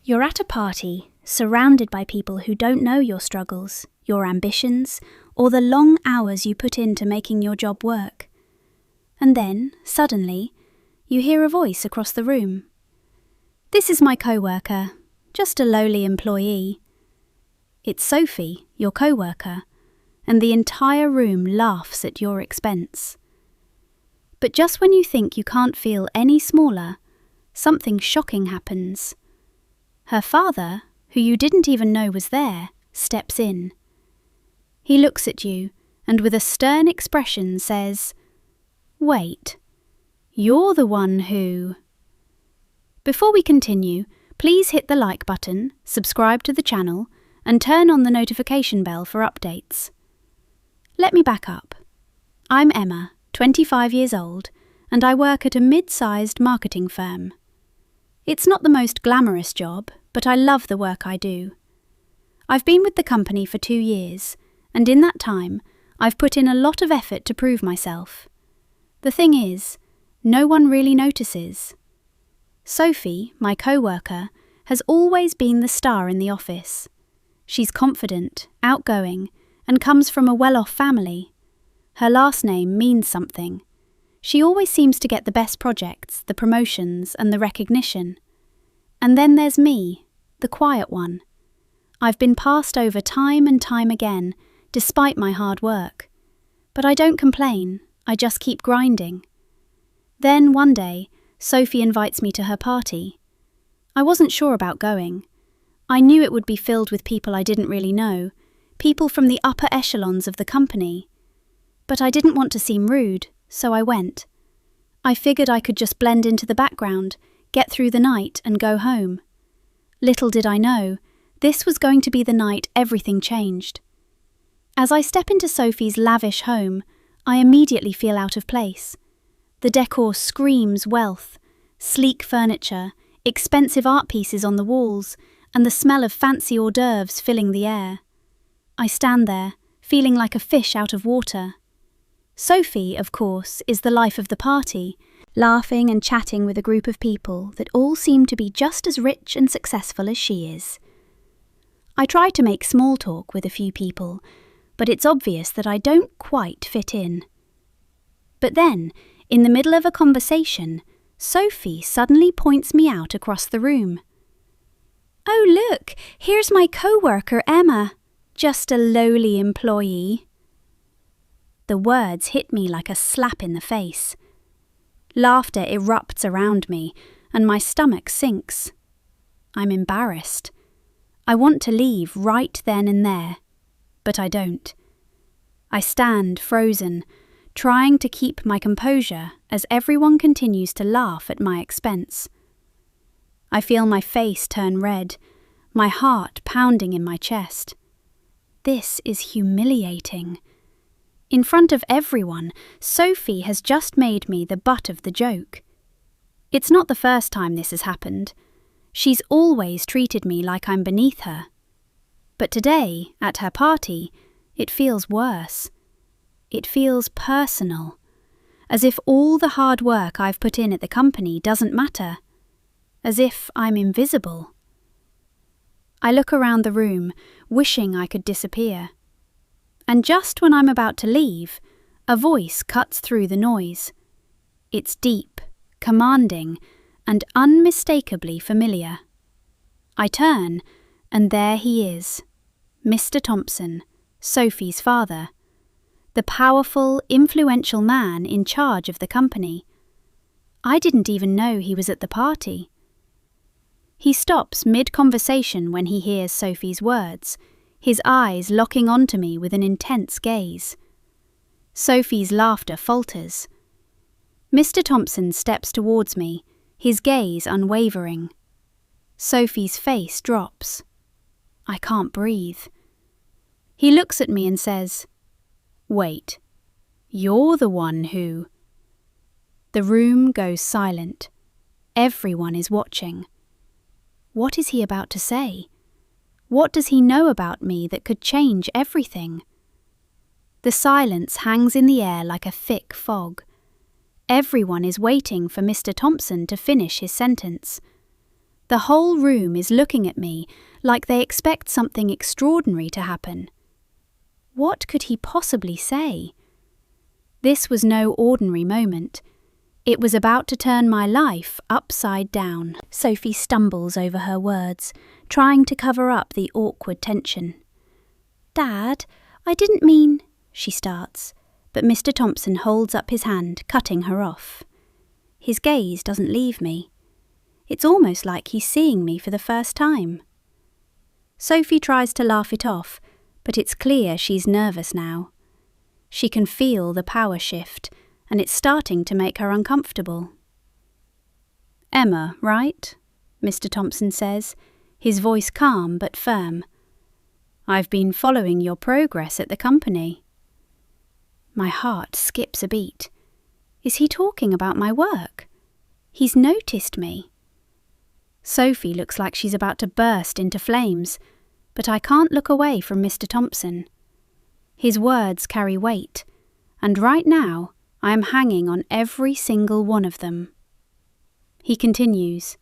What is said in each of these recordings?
You're at a party, surrounded by people who don't know your struggles, your ambitions, or the long hours you put into making your job work. And then, suddenly, you hear a voice across the room. "This is my coworker, just a lowly employee." It's Sophie, your coworker, and the entire room laughs at your expense. But just when you think you can't feel any smaller, something shocking happens. Her father, who you didn't even know was there, steps in. He looks at you and with a stern expression says, "Wait, you're the one who..." Before we continue, please hit the like button, subscribe to the channel, and turn on the notification bell for updates. Let me back up. I'm Emma, 25 years old, and I work at a mid-sized marketing firm. It's not the most glamorous job, but I love the work I do. I've been with the company for 2 years, and in that time, I've put in a lot of effort to prove myself. The thing is, no one really notices. Sophie, my co-worker, has always been the star in the office. She's confident, outgoing, and comes from a well-off family. Her last name means something. She always seems to get the best projects, the promotions, and the recognition. And then there's me, the quiet one. I've been passed over time and time again, despite my hard work. But I don't complain, I just keep grinding. Then one day, Sophie invites me to her party. I wasn't sure about going. I knew it would be filled with people I didn't really know, people from the upper echelons of the company. But I didn't want to seem rude, so I went. I figured I could just blend into the background, get through the night and go home. Little did I know, this was going to be the night everything changed. As I step into Sophie's lavish home, I immediately feel out of place. The decor screams wealth, sleek furniture, expensive art pieces on the walls, and the smell of fancy hors d'oeuvres filling the air. I stand there, feeling like a fish out of water. Sophie, of course, is the life of the party, laughing and chatting with a group of people that all seem to be just as rich and successful as she is. I try to make small talk with a few people, but it's obvious that I don't quite fit in. But then, in the middle of a conversation, Sophie suddenly points me out across the room. "Oh look, here's my co-worker Emma, just a lowly employee." The words hit me like a slap in the face. Laughter erupts around me, and my stomach sinks. I'm embarrassed. I want to leave right then and there, but I don't. I stand frozen, trying to keep my composure as everyone continues to laugh at my expense. I feel my face turn red, my heart pounding in my chest. This is humiliating. In front of everyone, Sophie has just made me the butt of the joke. It's not the first time this has happened. She's always treated me like I'm beneath her. But today, at her party, it feels worse. It feels personal, as if all the hard work I've put in at the company doesn't matter, as if I'm invisible. I look around the room, wishing I could disappear. And just when I'm about to leave, a voice cuts through the noise. It's deep, commanding, and unmistakably familiar. I turn, and there he is, Mr. Thompson, Sophie's father, the powerful, influential man in charge of the company. I didn't even know he was at the party. He stops mid-conversation when he hears Sophie's words, his eyes locking onto me with an intense gaze. Sophie's laughter falters. Mr. Thompson steps towards me, his gaze unwavering. Sophie's face drops. I can't breathe. He looks at me and says, "Wait, you're the one who..." The room goes silent. Everyone is watching. What is he about to say? What does he know about me that could change everything? The silence hangs in the air like a thick fog. Everyone is waiting for Mr. Thompson to finish his sentence. The whole room is looking at me like they expect something extraordinary to happen. What could he possibly say? This was no ordinary moment. It was about to turn my life upside down. Sophie stumbles over her words, trying to cover up the awkward tension. "Dad, I didn't mean," she starts, but Mr. Thompson holds up his hand, cutting her off. His gaze doesn't leave me. It's almost like he's seeing me for the first time. Sophie tries to laugh it off, but it's clear she's nervous now. She can feel the power shift, and it's starting to make her uncomfortable. "Emma, right?" Mr. Thompson says, his voice calm but firm. "I've been following your progress at the company." My heart skips a beat. Is he talking about my work? He's noticed me. Sophie looks like she's about to burst into flames, but I can't look away from Mr. Thompson. His words carry weight, and right now I am hanging on every single one of them. He continues,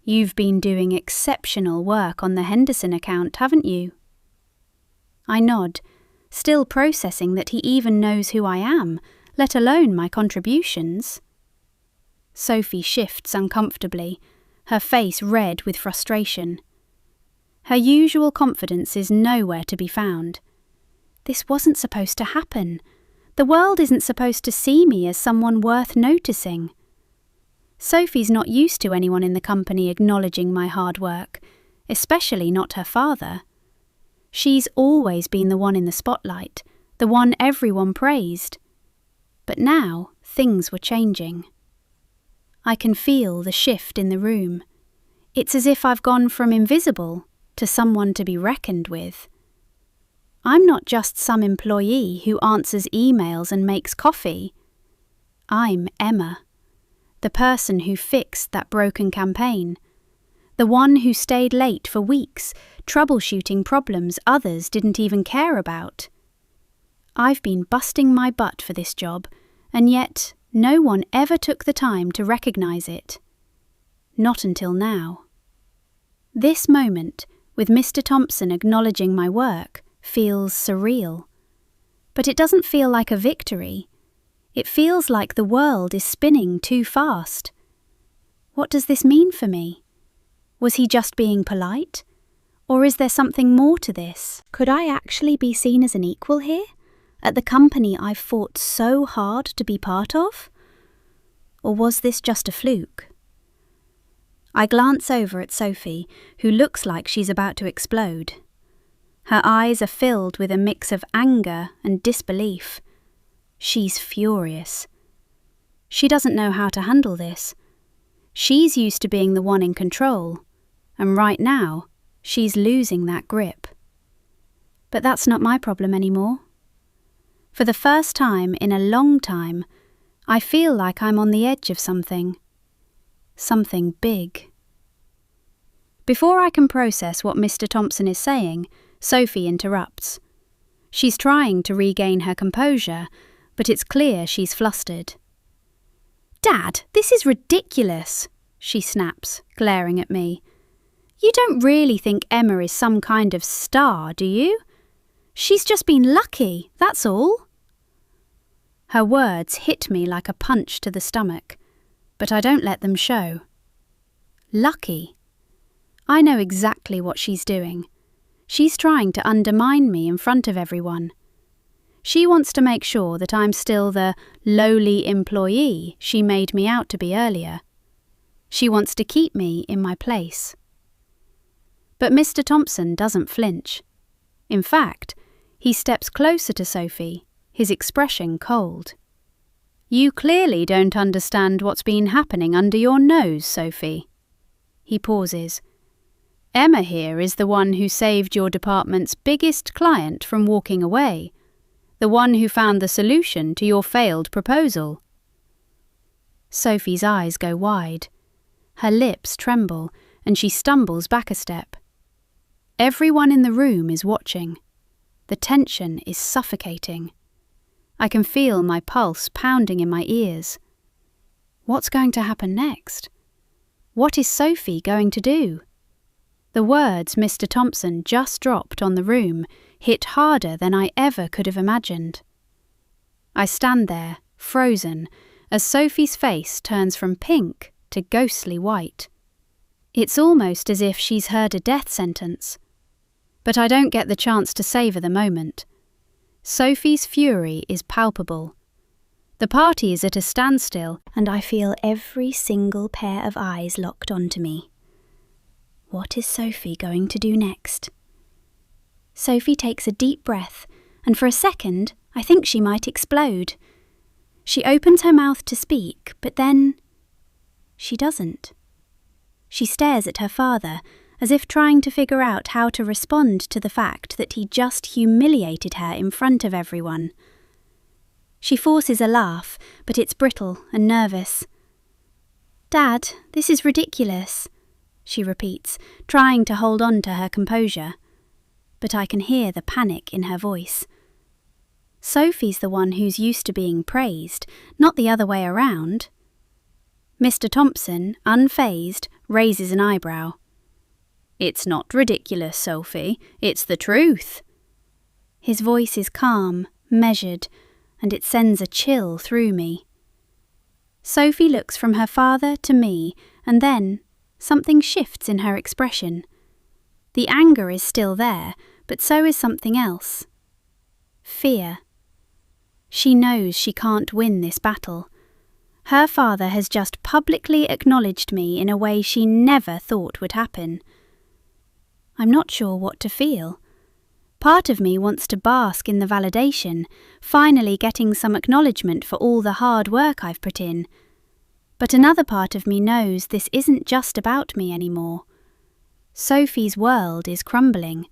"You've been doing exceptional work on the Henderson account, haven't you?" I nod, still processing that he even knows who I am, let alone my contributions. Sophie shifts uncomfortably, her face red with frustration. Her usual confidence is nowhere to be found. This wasn't supposed to happen. The world isn't supposed to see me as someone worth noticing. Sophie's not used to anyone in the company acknowledging my hard work, especially not her father. She's always been the one in the spotlight, the one everyone praised. But now things were changing. I can feel the shift in the room. It's as if I've gone from invisible to someone to be reckoned with. I'm not just some employee who answers emails and makes coffee. I'm Emma, the person who fixed that broken campaign, the one who stayed late for weeks, troubleshooting problems others didn't even care about. I've been busting my butt for this job, and yet no one ever took the time to recognize it. Not until now. This moment, with Mr. Thompson acknowledging my work, feels surreal. But it doesn't feel like a victory. It feels like the world is spinning too fast. What does this mean for me? Was he just being polite? Or is there something more to this? Could I actually be seen as an equal here? At the company I've fought so hard to be part of? Or was this just a fluke? I glance over at Sophie, who looks like she's about to explode. Her eyes are filled with a mix of anger and disbelief. She's furious. She doesn't know how to handle this. She's used to being the one in control, and right now, she's losing that grip. But that's not my problem anymore. For the first time in a long time, I feel like I'm on the edge of something. Something big. Before I can process what Mr. Thompson is saying, Sophie interrupts. She's trying to regain her composure, but it's clear she's flustered. "Dad, this is ridiculous," she snaps, glaring at me. "You don't really think Emma is some kind of star, do you? She's just been lucky, that's all." Her words hit me like a punch to the stomach, but I don't let them show. Lucky. I know exactly what she's doing. She's trying to undermine me in front of everyone. She wants to make sure that I'm still the lowly employee she made me out to be earlier. She wants to keep me in my place. But Mr. Thompson doesn't flinch. In fact, he steps closer to Sophie, his expression cold. "You clearly don't understand what's been happening under your nose, Sophie." He pauses. "Emma here is the one who saved your department's biggest client from walking away, the one who found the solution to your failed proposal." Sophie's eyes go wide. Her lips tremble, and she stumbles back a step. Everyone in the room is watching. The tension is suffocating. I can feel my pulse pounding in my ears. What's going to happen next? What is Sophie going to do? The words Mr. Thompson just dropped on the room hit harder than I ever could have imagined. I stand there, frozen, as Sophie's face turns from pink to ghostly white. It's almost as if she's heard a death sentence. But I don't get the chance to savour the moment. Sophie's fury is palpable. The party is at a standstill, and I feel every single pair of eyes locked onto me. What is Sophie going to do next? Sophie takes a deep breath, and for a second I think she might explode. She opens her mouth to speak, but then she doesn't. She stares at her father, as if trying to figure out how to respond to the fact that he just humiliated her in front of everyone. She forces a laugh, but it's brittle and nervous. "Dad, this is ridiculous," she repeats, trying to hold on to her composure. But I can hear the panic in her voice. Sophie's the one who's used to being praised, not the other way around. Mr. Thompson, unfazed, raises an eyebrow. "It's not ridiculous, Sophie, it's the truth." His voice is calm, measured, and it sends a chill through me. Sophie looks from her father to me, and then something shifts in her expression. The anger is still there, but so is something else. Fear. She knows she can't win this battle. Her father has just publicly acknowledged me in a way she never thought would happen. I'm not sure what to feel. Part of me wants to bask in the validation, finally getting some acknowledgement for all the hard work I've put in. But another part of me knows this isn't just about me anymore. Sophie's world is crumbling,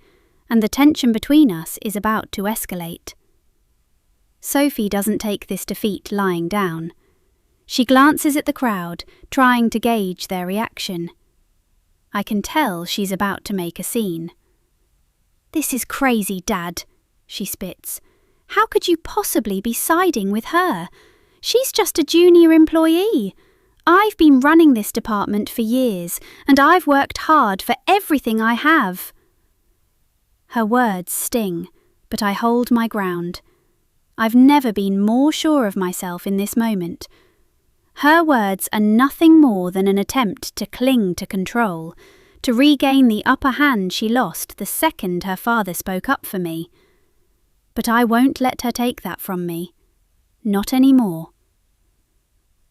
and the tension between us is about to escalate. Sophie doesn't take this defeat lying down. She glances at the crowd, trying to gauge their reaction. I can tell she's about to make a scene. "This is crazy, Dad," she spits. "How could you possibly be siding with her? She's just a junior employee. I've been running this department for years, and I've worked hard for everything I have." Her words sting, but I hold my ground. I've never been more sure of myself in this moment. Her words are nothing more than an attempt to cling to control, to regain the upper hand she lost the second her father spoke up for me. But I won't let her take that from me. Not anymore.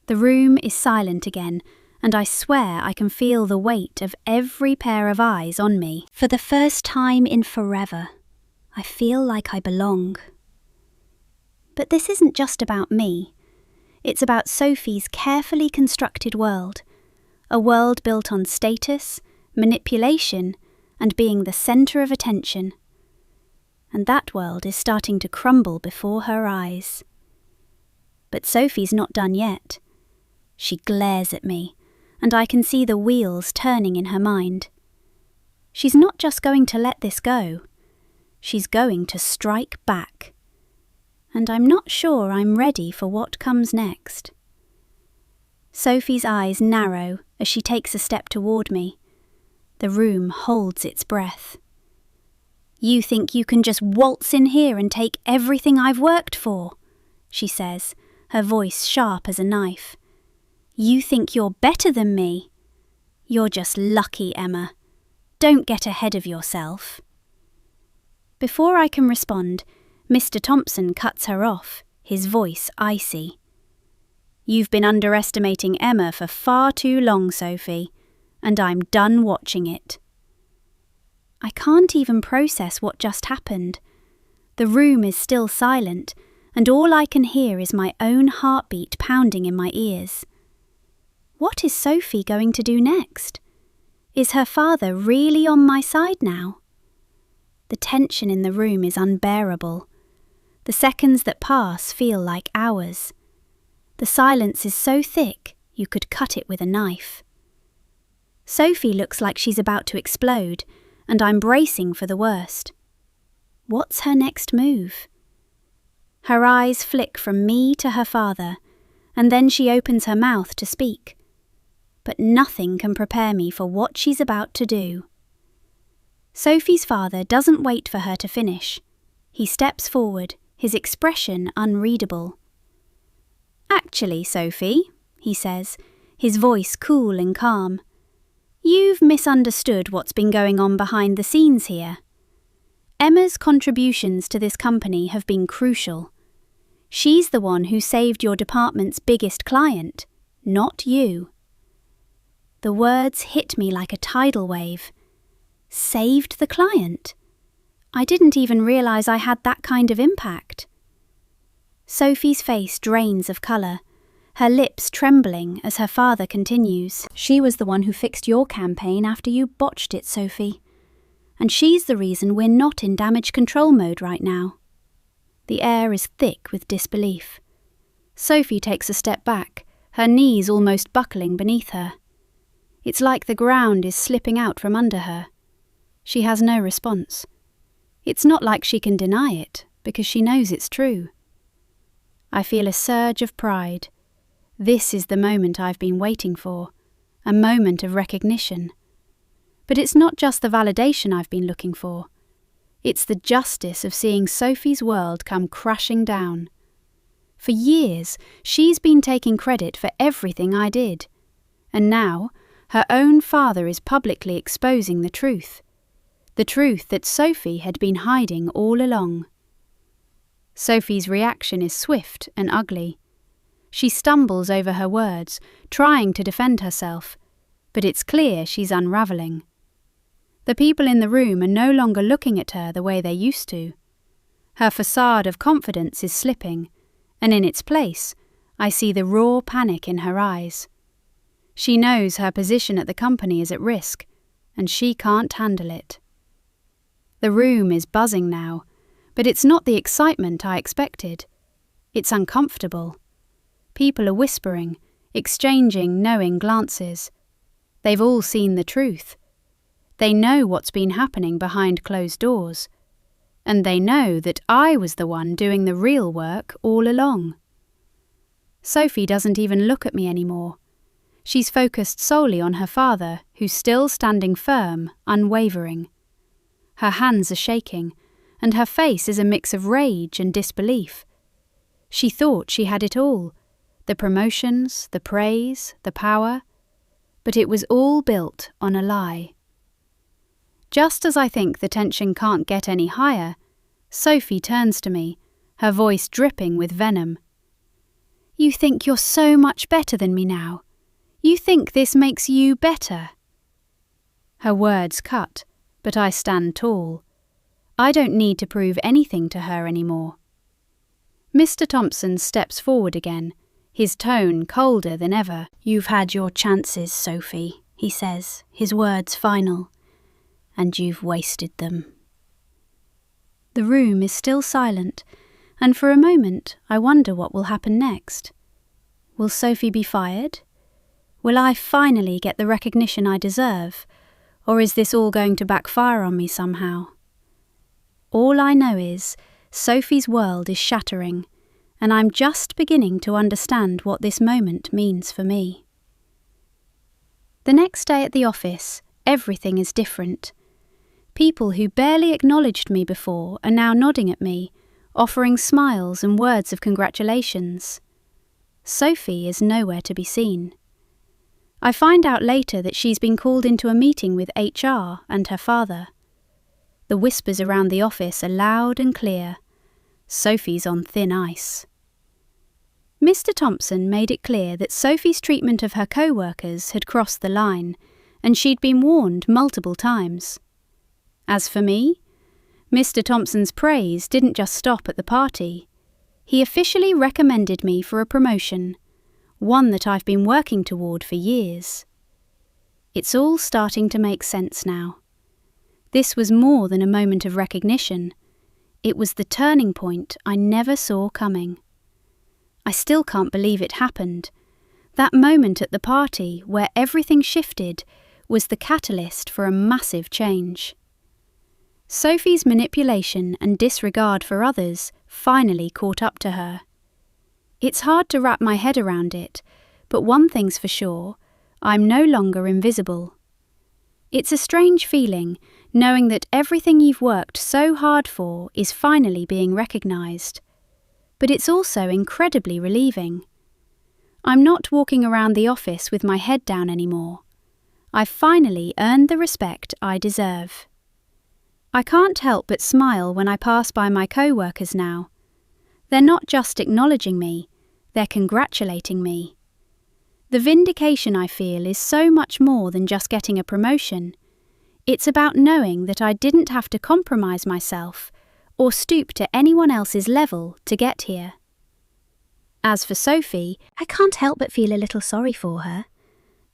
The room is silent again, and I swear I can feel the weight of every pair of eyes on me. For the first time in forever, I feel like I belong. But this isn't just about me. It's about Sophie's carefully constructed world, a world built on status, manipulation, and being the centre of attention. And that world is starting to crumble before her eyes. But Sophie's not done yet. She glares at me, and I can see the wheels turning in her mind. She's not just going to let this go. She's going to strike back. And I'm not sure I'm ready for what comes next. Sophie's eyes narrow as she takes a step toward me. The room holds its breath. "You think you can just waltz in here and take everything I've worked for?" she says, her voice sharp as a knife. "You think you're better than me? You're just lucky, Emma. Don't get ahead of yourself." Before I can respond, Mr. Thompson cuts her off, his voice icy. "You've been underestimating Emma for far too long, Sophie, and I'm done watching it." I can't even process what just happened. The room is still silent, and all I can hear is my own heartbeat pounding in my ears. What is Sophie going to do next? Is her father really on my side now? The tension in the room is unbearable. The seconds that pass feel like hours. The silence is so thick you could cut it with a knife. Sophie looks like she's about to explode, and I'm bracing for the worst. What's her next move? Her eyes flick from me to her father, and then she opens her mouth to speak. but nothing can prepare me for what she's about to do. Sophie's father doesn't wait for her to finish. He steps forward, his expression unreadable. "Actually, Sophie," he says, his voice cool and calm, "you've misunderstood what's been going on behind the scenes here. Emma's contributions to this company have been crucial. She's the one who saved your department's biggest client, not you." The words hit me like a tidal wave. Saved the client? I didn't even realize I had that kind of impact. Sophie's face drains of colour, her lips trembling as her father continues. "She was the one who fixed your campaign after you botched it, Sophie. And she's the reason we're not in damage control mode right now." The air is thick with disbelief. Sophie takes a step back, her knees almost buckling beneath her. It's like the ground is slipping out from under her. She has no response. It's not like she can deny it, because she knows it's true. I feel a surge of pride. This is the moment I've been waiting for, a moment of recognition. But it's not just the validation I've been looking for. It's the justice of seeing Sophie's world come crashing down. For years, she's been taking credit for everything I did. And now, her own father is publicly exposing the truth that Sophie had been hiding all along. Sophie's reaction is swift and ugly. She stumbles over her words, trying to defend herself, but it's clear she's unravelling. The people in the room are no longer looking at her the way they used to. Her facade of confidence is slipping, and in its place, I see the raw panic in her eyes. She knows her position at the company is at risk, and she can't handle it. The room is buzzing now, but it's not the excitement I expected. It's uncomfortable. People are whispering, exchanging knowing glances. They've all seen the truth. They know what's been happening behind closed doors, and they know that I was the one doing the real work all along. Sophie doesn't even look at me anymore. She's focused solely on her father, who's still standing firm, unwavering. Her hands are shaking, and her face is a mix of rage and disbelief. She thought she had it all, the promotions, the praise, the power, but it was all built on a lie. Just as I think the tension can't get any higher, Sophie turns to me, her voice dripping with venom. "You think you're so much better than me now? You think this makes you better?" Her words cut, but I stand tall. I don't need to prove anything to her anymore. Mr. Thompson steps forward again, his tone colder than ever. "You've had your chances, Sophie," he says, his words final, "and you've wasted them." The room is still silent, and for a moment I wonder what will happen next. Will Sophie be fired? Will I finally get the recognition I deserve, or is this all going to backfire on me somehow? All I know is Sophie's world is shattering, and I'm just beginning to understand what this moment means for me. The next day at the office, everything is different. People who barely acknowledged me before are now nodding at me, offering smiles and words of congratulations. Sophie is nowhere to be seen. I find out later that she's been called into a meeting with HR and her father. The whispers around the office are loud and clear. Sophie's on thin ice. Mr. Thompson made it clear that Sophie's treatment of her co-workers had crossed the line, and she'd been warned multiple times. As for me, Mr. Thompson's praise didn't just stop at the party. He officially recommended me for a promotion, one that I've been working toward for years. It's all starting to make sense now. This was more than a moment of recognition. It was the turning point I never saw coming. I still can't believe it happened. That moment at the party where everything shifted was the catalyst for a massive change. Sophie's manipulation and disregard for others finally caught up to her. It's hard to wrap my head around it, but one thing's for sure, I'm no longer invisible. It's a strange feeling, knowing that everything you've worked so hard for is finally being recognised. But it's also incredibly relieving. I'm not walking around the office with my head down anymore. I've finally earned the respect I deserve. I can't help but smile when I pass by my co-workers now. They're not just acknowledging me, they're congratulating me. The vindication I feel is so much more than just getting a promotion. It's about knowing that I didn't have to compromise myself or stoop to anyone else's level to get here. As for Sophie, I can't help but feel a little sorry for her.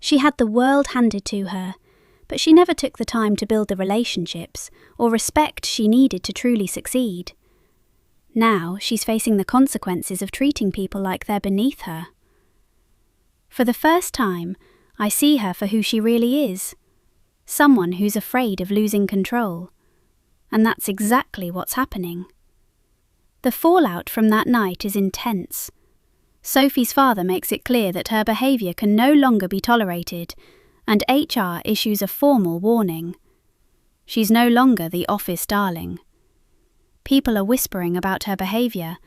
She had the world handed to her, but she never took the time to build the relationships or respect she needed to truly succeed. Now she's facing the consequences of treating people like they're beneath her. For the first time, I see her for who she really is, someone who's afraid of losing control. And that's exactly what's happening. The fallout from that night is intense. Sophie's father makes it clear that her behaviour can no longer be tolerated, and HR issues a formal warning. She's no longer the office darling. People are whispering about her behaviour,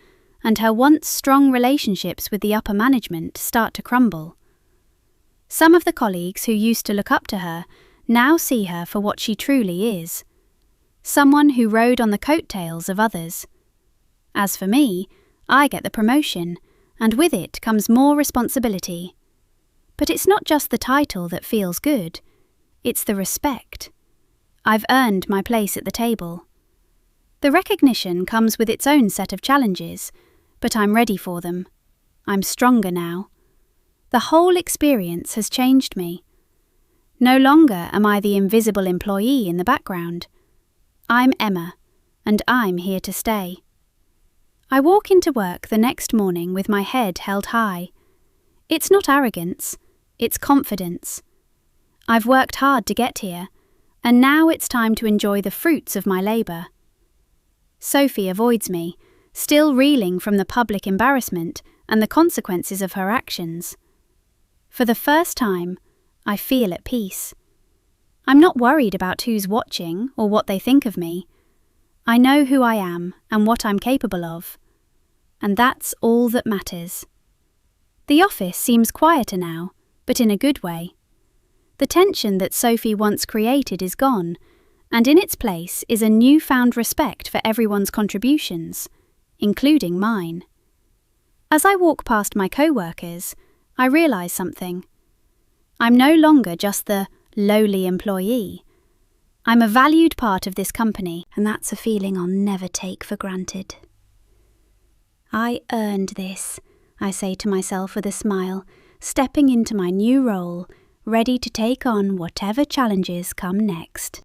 and her once strong relationships with the upper management start to crumble. Some of the colleagues who used to look up to her now see her for what she truly is, someone who rode on the coattails of others. As for me, I get the promotion, and with it comes more responsibility. But it's not just the title that feels good, it's the respect. I've earned my place at the table. The recognition comes with its own set of challenges, but I'm ready for them. I'm stronger now. The whole experience has changed me. No longer am I the invisible employee in the background. I'm Emma, and I'm here to stay. I walk into work the next morning with my head held high. It's not arrogance, it's confidence. I've worked hard to get here, and now it's time to enjoy the fruits of my labour. Sophie avoids me, still reeling from the public embarrassment and the consequences of her actions. For the first time, I feel at peace. I'm not worried about who's watching or what they think of me. I know who I am and what I'm capable of. And that's all that matters. The office seems quieter now, but in a good way. The tension that Sophie once created is gone, and in its place is a newfound respect for everyone's contributions, including mine. As I walk past my co-workers, I realise something. I'm no longer just the lowly employee. I'm a valued part of this company, and that's a feeling I'll never take for granted. I earned this, I say to myself with a smile, stepping into my new role, ready to take on whatever challenges come next.